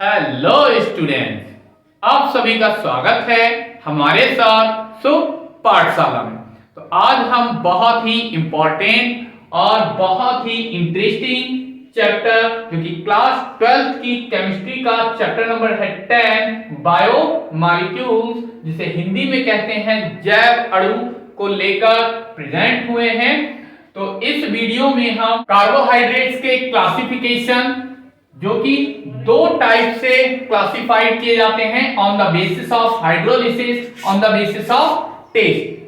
Hello students, आप सभी का स्वागत है हमारे साथ शुभ पाठशाला में। तो आज हम बहुत ही इंपॉर्टेंट और बहुत ही इंटरेस्टिंग चैप्टर जो कि क्लास 12th की केमिस्ट्री का चैप्टर नंबर है 10 बायो मॉलिक्यूल्स, जिसे हिंदी में कहते हैं जैव अणु, को लेकर प्रेजेंट हुए हैं। तो इस वीडियो में हम कार्बोहाइड्रेट्स के क्लासिफिकेशन, जो कि दो टाइप से क्लासिफाइड किए जाते हैं, on the basis of hydrolysis, on the basis of test,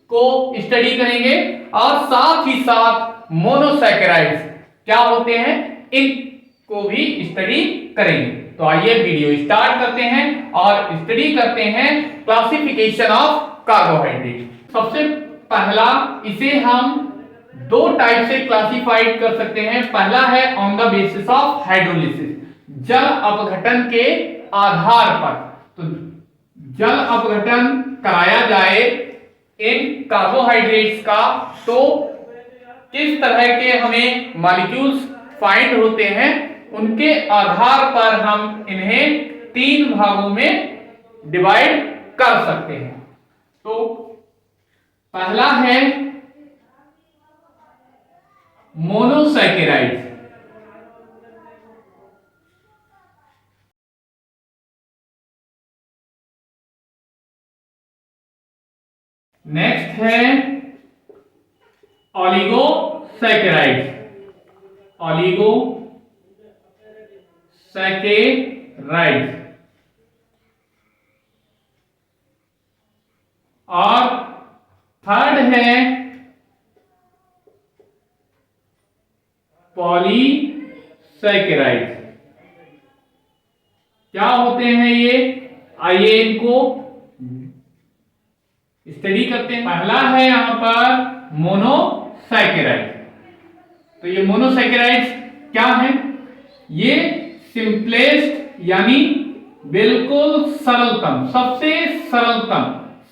को स्टडी करेंगे। और साथ ही साथ मोनोसैकेराइड्स क्या होते हैं, इनको भी स्टडी करेंगे। तो आइए वीडियो स्टार्ट करते हैं और स्टडी करते हैं क्लासिफिकेशन ऑफ कार्बोहाइड्रेट। सबसे पहला, इसे हम दो टाइप से क्लासिफाइड कर सकते हैं। पहला है on the basis of hydrolysis, जल अपघटन के आधार पर। तो जल अपघटन कराया जाए इन कार्बोहाइड्रेट्स का, तो किस तरह के हमें मॉलिक्यूल्स फाइंड होते हैं, उनके आधार पर हम इन्हें तीन भागों में डिवाइड कर सकते हैं। तो पहला है मोनोसैकेराइड्स। नेक्स्ट है ऑलिगोसैकेराइड्स। ऑलिगोसैकेराइड्स। और थर्ड है पॉलीसैकेराइड्स। क्या होते हैं ये, आइए इनको स्टडी करते हैं। पहला है यहां पर मोनोसैकेराइड। तो ये मोनोसैकेराइड्स क्या है, ये सिंपलेस्ट यानी बिल्कुल सरलतम, सबसे सरलतम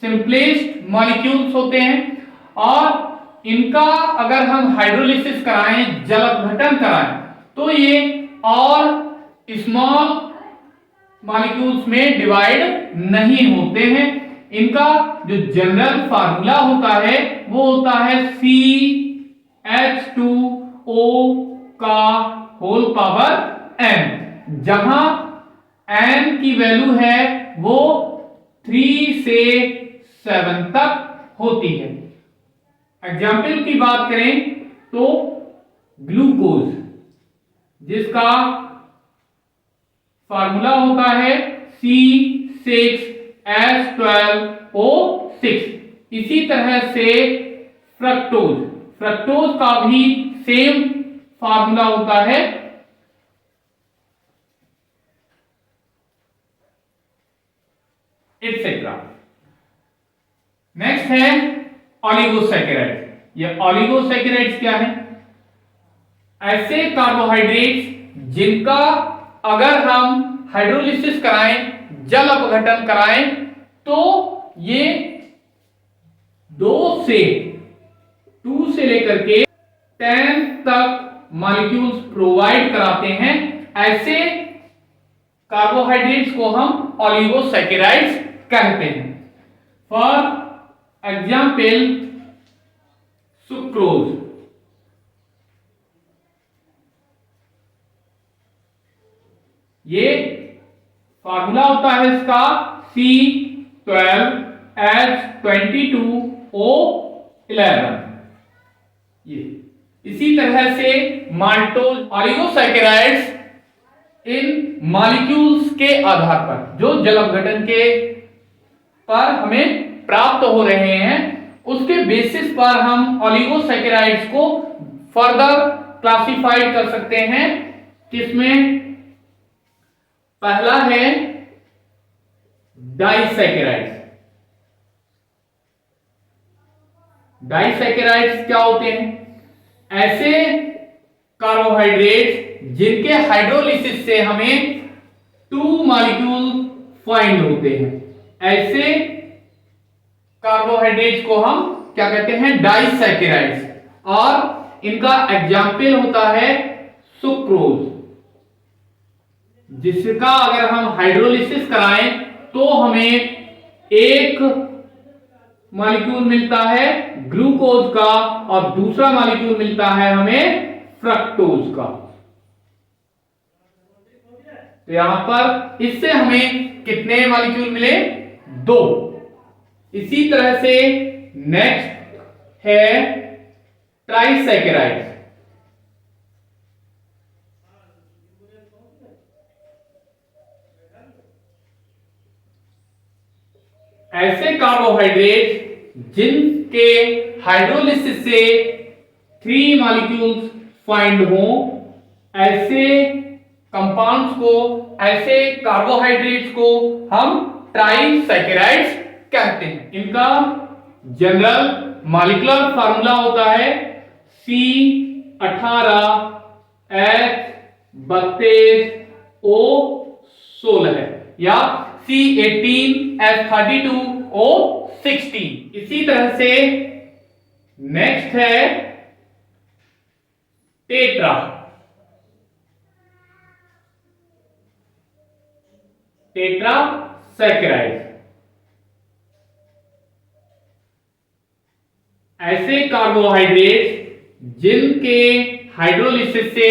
सिंपलेस्ट मॉलिक्यूल्स होते हैं। और इनका अगर हम हाइड्रोलिसिस कराएं, जल अपघटन कराएं, तो ये और स्मॉल मॉलिक्यूल्स में डिवाइड नहीं होते हैं। इनका जो जनरल फार्मूला होता है वो होता है CH2O का होल पावर n, जहां n की वैल्यू है वो 3 से 7 तक होती है। एग्जाम्पल की बात करें तो ग्लूकोज, जिसका फार्मूला होता है C6H12O6। इसी तरह से फ्रक्टोज, फ्रक्टोज का भी सेम फार्मूला होता है, एटसेट्रा। नेक्स्ट है ऑलिगोसैकेराइड्स। ये ऑलिगोसैकेराइड्स क्या है, ऐसे कार्बोहाइड्रेट्स जिनका अगर हम हाइड्रोलिसिस कराएं, जल अपघटन कराएं, तो ये 2 से लेकर के 10 तक मॉलिक्यूल्स प्रोवाइड कराते हैं। ऐसे कार्बोहाइड्रेट्स को हम ऑलिगोसैकेराइड्स कहते हैं। फॉर एग्जाम्पल सुक्रोज, ये फार्मूला होता है इसका C12H22O11। ये इसी तरह से माल्टोज, ऑलिगोसैकेराइड्स इन मॉलिक्यूल्स के आधार पर, जो जल अपघटन के पर हमें प्राप्त हो रहे हैं, उसके बेसिस पर हम ऑलिगोसैकेराइड्स को फर्दर क्लासिफाइड कर सकते हैं। किसमें, पहला है डाइसैकेराइड्स। डाइसैकेराइड्स क्या होते हैं, ऐसे कार्बोहाइड्रेट्स जिनके हाइड्रोलिसिस से हमें 2 मॉलिक्यूल फाइंड होते हैं। ऐसे कार्बोहाइड्रेट्स को हम क्या कहते हैं, डाइसैकेराइड्स। और इनका एग्जाम्पल होता है सुक्रोज। जिसका अगर हम हाइड्रोलिसिस कराएं तो हमें एक मॉलिक्यूल मिलता है ग्लूकोज का और दूसरा मॉलिक्यूल मिलता है हमें फ्रक्टोज का। तो यहां पर इससे हमें कितने मॉलिक्यूल मिले? 2। इसी तरह से नेक्स्ट है ट्राइसैकेराइड। ऐसे कार्बोहाइड्रेट जिनके हाइड्रोलिसिस से 3 मॉलिक्यूल्स फाइंड हो, ऐसे कंपाउंड्स को, ऐसे कार्बोहाइड्रेट्स को हम ट्राइसैकेराइड्स कहते हैं। इनका जनरल मॉलिक्यूलर फार्मूला होता है C18H32O16 है या C18H32O16। इसी तरह से नेक्स्ट है टेट्रासैकेराइड। ऐसे कार्बोहाइड्रेट जिनके हाइड्रोलिसिस से,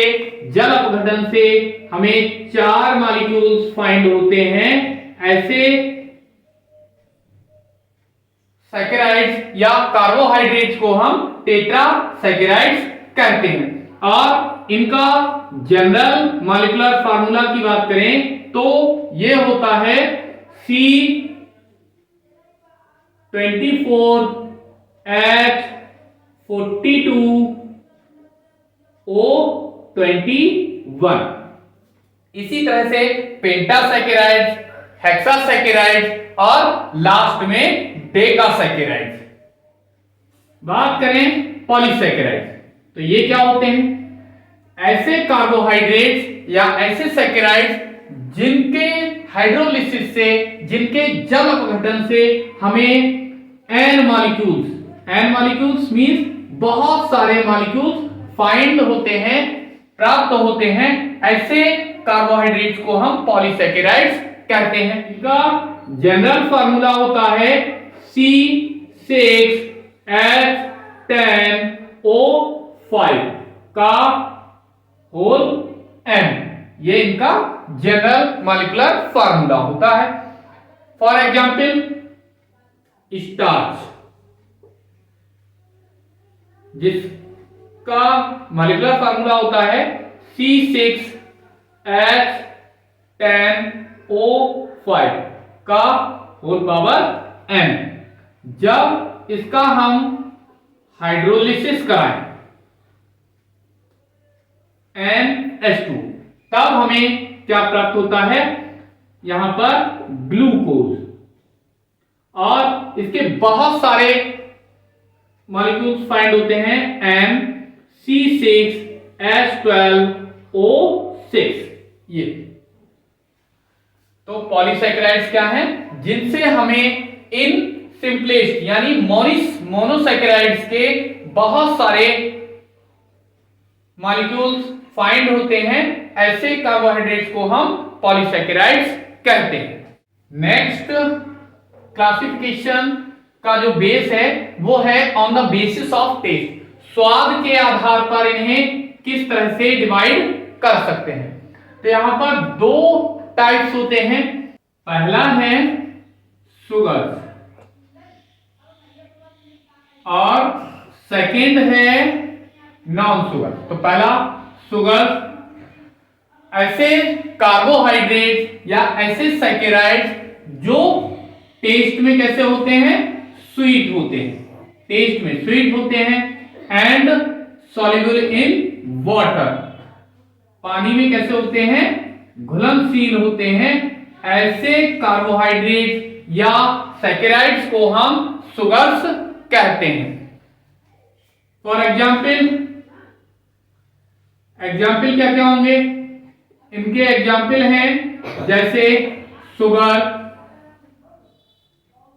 जल अपघटन से हमें 4 मॉलिक्यूल्स फाइंड होते हैं, ऐसे सैकेराइड्स या कार्बोहाइड्रेट्स को हम टेट्रासैकेराइड्स कहते हैं। और इनका जनरल मॉलिक्यूलर फार्मूला की बात करें तो ये होता है C24H42O21। इसी तरह से पेंटासैकेराइड्स, हेक्सासैकेराइड्स और लास्ट में डेकासैकेराइड्स। बात करें पॉलीसैकेराइड्स तो ये क्या होते हैं? ऐसे कार्बोहाइड्रेट्स या ऐसे सैकेराइड्स जिनके हाइड्रोलिसिस से, जिनके जल अपघटन से हमें n मॉलिक्यूल्स मींस बहुत सारे मॉलिक्यूल्स फाइंड होते हैं, प्राप्त होते हैं, ऐसे कार्बोहाइड्रेट्स को हम पॉलीसैकेराइड्स कहते हैं। इनका जनरल फार्मूला होता है C6H10O5 का होल m। ये इनका जनरल मॉलिक्यूलर फार्मूला होता है। फॉर एग्जाम्पल स्टार्च, जिसका मॉलिक्यूलर फार्मूला होता है C6H10O5 का होल पावर n। जब इसका हम हाइड्रोलिसिस कराएं NH2 तब हमें क्या प्राप्त होता है? यहां पर ग्लूकोज। और इसके बहुत सारे मॉलिक्यूल्स फाइंड होते हैं C6H12O6। ये तो पॉलीसैकेराइड्स क्या हैं? जिनसे हमें इन सिंपलेस्ट यानी मोनोसैकेराइड्स के बहुत सारे मॉलिक्यूल्स फाइंड होते हैं, ऐसे कार्बोहाइड्रेट्स को हम पॉलीसैकेराइड्स कहते हैं। नेक्स्ट क्लासिफिकेशन का जो बेस है वो है on the basis of test. स्वाद के आधार पर इन्हें किस तरह से डिवाइड कर सकते हैं। तो यहां पर 2 टाइप्स होते हैं। पहला है शुगर और सेकंड है नॉन शुगर। तो पहला शुगर, ऐसे कार्बोहाइड्रेट या ऐसे सैकेराइड्स जो टेस्ट में कैसे होते हैं? स्वीट होते हैं, टेस्ट में स्वीट होते हैं एंड सॉल्युबल इन वाटर, पानी में कैसे होते हैं? घुलनशील होते हैं। ऐसे कार्बोहाइड्रेट या सैकेराइड्स को हम शुगर्स कहते हैं। फॉर एग्जाम्पल क्या क्या होंगे? इनके एग्जाम्पल हैं जैसे शुगर,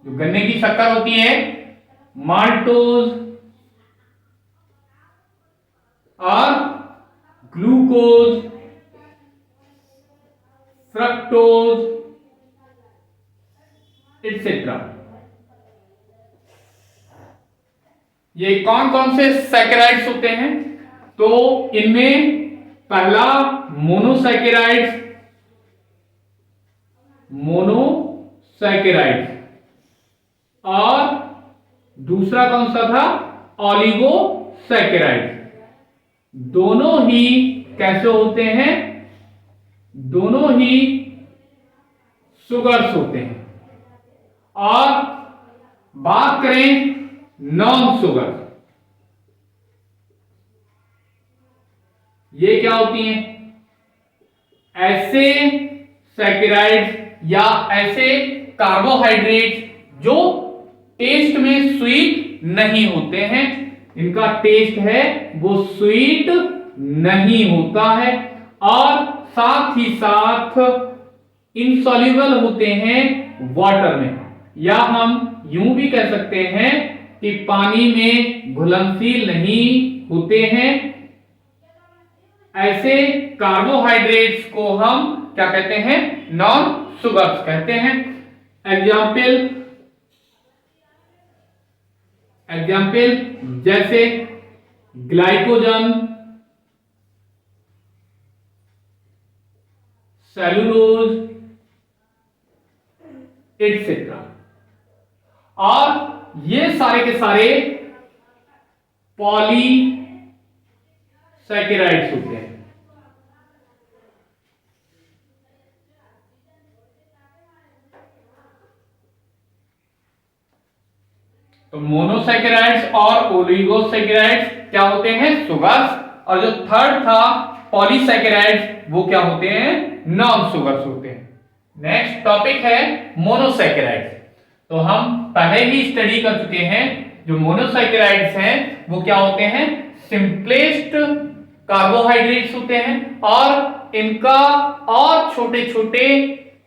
जो गन्ने की शक्कर होती है, माल्टोज और ग्लूकोज, फ्रक्टोज एटसेट्रा। ये कौन कौन से सैकेराइड्स होते हैं? तो इनमें पहला मोनोसैकेराइड्स, और दूसरा कौन सा था? ऑलिगोसैकेराइड। दोनों ही कैसे होते हैं? दोनों ही शुगर्स होते हैं। और बात करें नॉन शुगर, ये क्या होती हैं? ऐसे सैकेराइड्स या ऐसे कार्बोहाइड्रेट्स जो टेस्ट में स्वीट नहीं होते हैं, इनका टेस्ट है वो स्वीट नहीं होता है, और साथ ही साथ इनसॉल्युबल होते हैं वाटर में, या हम यूं भी कह सकते हैं कि पानी में घुलनशील नहीं होते हैं। ऐसे कार्बोहाइड्रेट्स को हम क्या कहते हैं? नॉन शुगर्स कहते हैं। एग्जाम्पल जैसे ग्लाइकोजन, सेलुलोज एटसेट्रा। और ये सारे के सारे पॉलीसैकेराइड्स होते हैं। तो मोनोसैकेराइड्स और ओलिगोसैकेराइड्स क्या होते हैं? शुगर्स। और जो थर्ड था पॉलीसैकेराइड्स, वो क्या होते हैं? नॉन शुगर्स होते हैं। नेक्स्ट टॉपिक है मोनोसैकेराइड्स। तो हम पहले ही स्टडी कर चुके हैं, जो मोनोसैकेराइड्स हैं वो क्या होते हैं? सिंपलेस्ट कार्बोहाइड्रेट्स होते हैं, और इनका और छोटे छोटे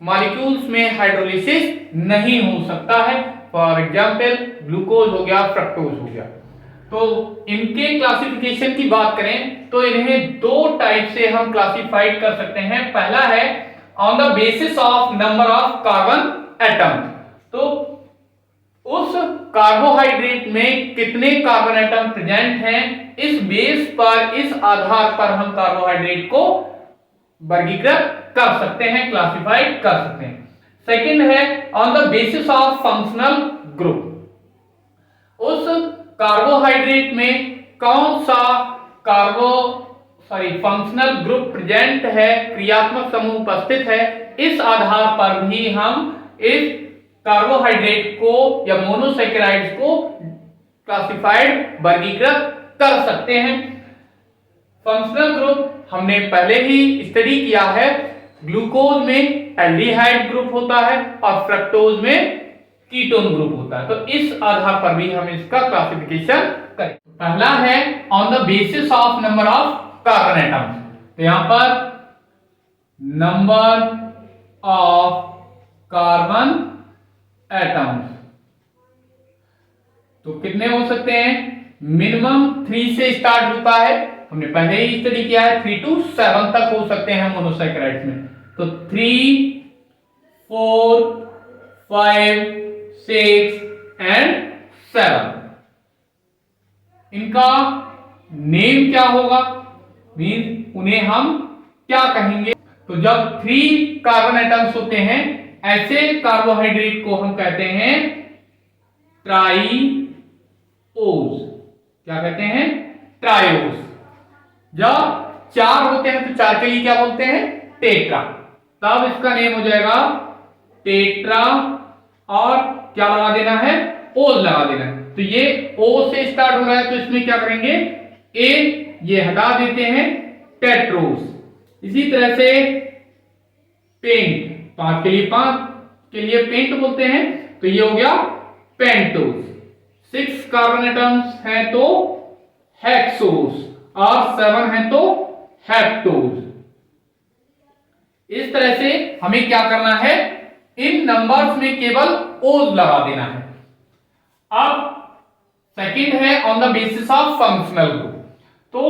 मॉलिक्यूल्स में हाइड्रोलिसिस नहीं हो सकता है। फॉर एग्जाम्पल ग्लूकोज हो गया, फ्रक्टोज हो गया। तो इनके क्लासिफिकेशन की बात करें तो इन्हें दो टाइप से हम क्लासिफाइड कर सकते हैं। पहला है on the basis of number of carbon atom. तो उस कार्बोहाइड्रेट में कितने कार्बन एटम प्रेजेंट हैं, इस बेस पर, इस आधार पर हम कार्बोहाइड्रेट को वर्गीकृत कर सकते हैं, क्लासिफाइड कर सकते हैं। सेकंड है on the basis of functional group. उस कार्बोहाइड्रेट में कौन सा फंक्शनल ग्रुप प्रेजेंट है, क्रियात्मक समूह उपस्थित है, इस आधार पर भी हम इस कार्बोहाइड्रेट को या मोनोसैकेराइड्स को क्लासिफाइड, वर्गीकृत कर सकते हैं। फंक्शनल ग्रुप हमने पहले ही स्टडी किया है। ग्लूकोज में एल्डिहाइड ग्रुप होता है और फ्रक्टोज में कीटोन ग्रुप होता है। तो इस आधार पर भी हम इसका क्लासिफिकेशन करें। पहला है on the basis of number of carbon atoms. तो यहां पर नंबर ऑफ कार्बन एटम्स तो कितने हो सकते हैं? मिनिमम 3 से स्टार्ट होता है, हमने पहले ही स्टडी किया है। 3 to 7 तक हो सकते हैं मोनोसैकेराइड्स में। तो 3, 4, 5, 6 एंड 7। इनका नेम क्या होगा? मीन उन्हें हम क्या कहेंगे? तो जब 3 कार्बन एटम्स होते हैं, ऐसे कार्बोहाइड्रेट को हम कहते हैं ट्राइओज। क्या कहते हैं? ट्राइओज। जब 4 होते हैं तो 4 के लिए क्या बोलते हैं? टेट्रा। तब इसका नेम हो जाएगा टेट्रा, और क्या लगा देना है? ओज लगा देना है। तो ये ओ से स्टार्ट हो रहा है, तो इसमें क्या करेंगे? ए ये हटा देते हैं, टेट्रोस। इसी तरह से पेंट, 5 के लिए 5 के लिए पेंट बोलते हैं, तो ये हो गया पेंटोस। 6 कार्बन एटम्स हैं तो हेक्सोस, और 7 है तो हेप्टोस। इस तरह से हमें क्या करना है? इन नंबर्स में केवल ओज लगा देना है। अब सेकंड है on the basis of functional group. तो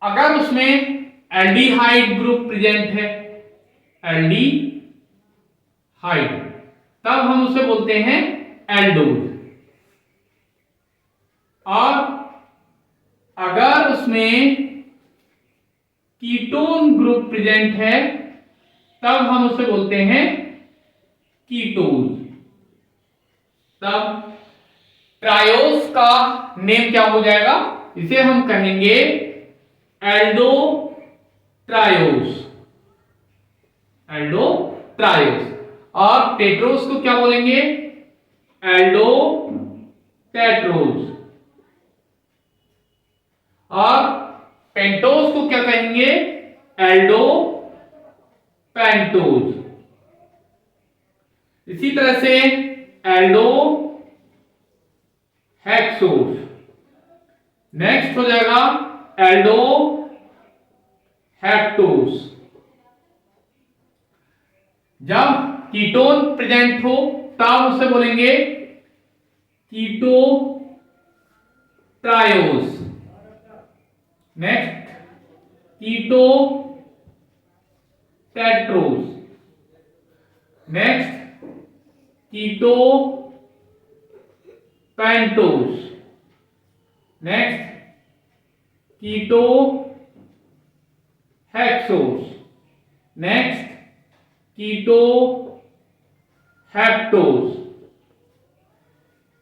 अगर उसमें एल्डिहाइड ग्रुप प्रेजेंट है, एल्डिहाइड, तब हम उसे बोलते हैं एल्डोज। और अगर उसमें कीटोन ग्रुप प्रेजेंट है तब हम उसे बोलते हैं कीटोज। तब ट्रायोस का नेम क्या हो जाएगा? इसे हम कहेंगे एल्डो ट्रायोस, एल्डो ट्रायोस। और टेट्रोस को क्या बोलेंगे? Aldo Tedros. और पेंटोस को क्या कहेंगे? Aldo pentose. इसी तरह से एल्डो हेक्सोस। नेक्स्ट हो जाएगा एल्डो हेप्टोस। जब कीटोन प्रेजेंट हो तब उसे बोलेंगे कीटो ट्रायोस। नेक्स्ट कीटो टेट्रोस। नेक्स्ट कीटो पेंटोस। नेक्स्ट कीटो हेक्सोस। नेक्स्ट कीटो हेप्टोस।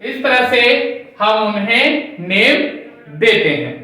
इस तरह से हम उन्हें नेम देते हैं।